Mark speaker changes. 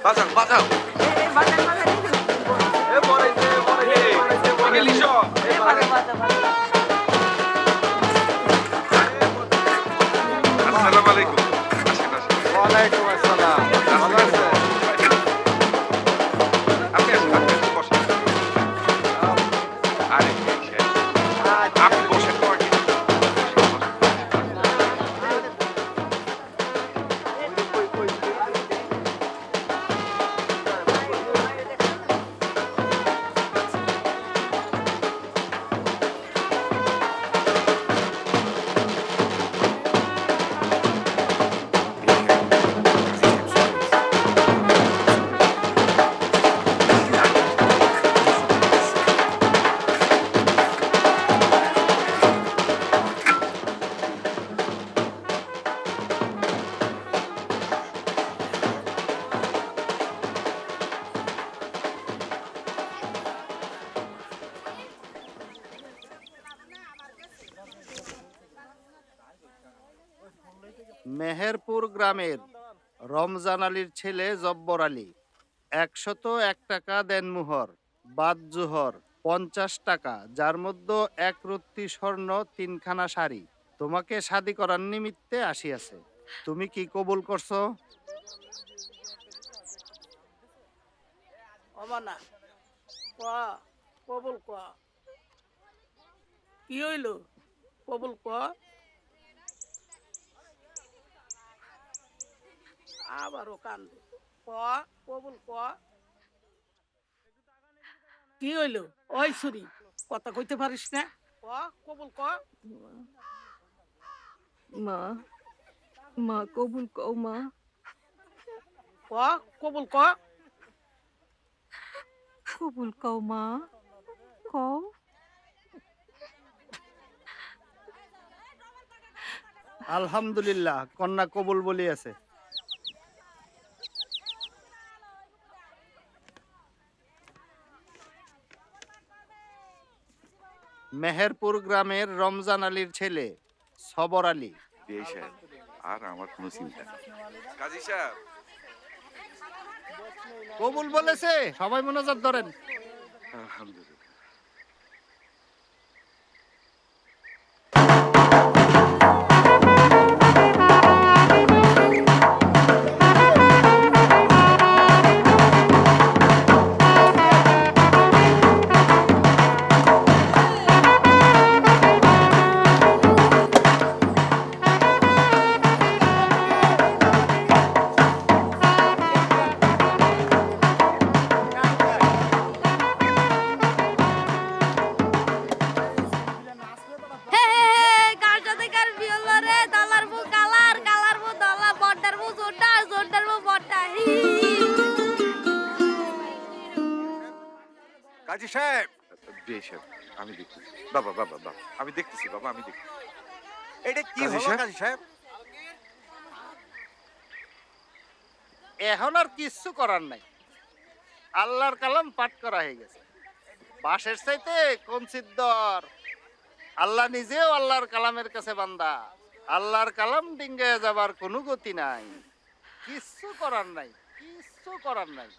Speaker 1: বাজাও বাজাও আসসালামু আলাইকুম।
Speaker 2: ওয়ালাইকুম আসসালাম। ভালো আছেন?
Speaker 1: আপনি আসেন, আপনি আসেন, বসেন। আরে আপনি বসেন তো আগে।
Speaker 2: মেহেরপুর গ্রামের রমজান আলীর ছেলে জব্বর আলী ১০১ টাকা দেন মুহর, বাদ জোহর ৫০ টাকা, যার মধ্যে এক রত্তি স্বর্ণ ৩খানা শাড়ি তোমাকে শাদি করার নিমিত্তে আসিয়াছে। তুমি কি কবুল করছো?
Speaker 3: অমানা ক কবুল ক কি হইল কবুল ক আবারও কান্দে ক কবুল ক কি হইল ওই ছুরি কথা কইতে পারিস না ক কবুল ক
Speaker 4: মা মা কবুল কও মা
Speaker 3: ক কবুল ক
Speaker 4: কবুল কও মা কও
Speaker 2: আলহামদুলিল্লাহ, কন্যা কবুল বলিয়াছে। মেহেরপুর গ্রামের রমজান আলীর ছেলে সবর আলী।
Speaker 1: এই সাহেব, আর আমার কোনো চিন্তা নেই। কাজী সাহেব,
Speaker 2: কবুল বলেছে, সবাই মোনাজাত ধরেন।
Speaker 1: আলহামদুলিল্লাহ।
Speaker 5: কাজী সাহেব,
Speaker 1: জি সাহেব, আমি দেখতেছি। বাবা বাবা বাবা, আমি দেখতেছি বাবা, আমি দেখতেছি।
Speaker 5: এটা কি
Speaker 1: কাজী
Speaker 5: হলো
Speaker 1: সাহেব?
Speaker 5: কাজী সাহেব?
Speaker 2: এখন আর কিচ্ছু করার নাই, আল্লাহর কালাম পাঠ করা হয়ে গেছে। বাঁশের চাইতে কোন সিদ্ধর? আল্লাহ নিজেও আল্লাহর কালামের কাছে বান্দা। আল্লাহর কালাম ডিঙ্গে যাবার কোনো গতি নাই, কিচ্ছু করার নাই, কিচ্ছু করার নাই।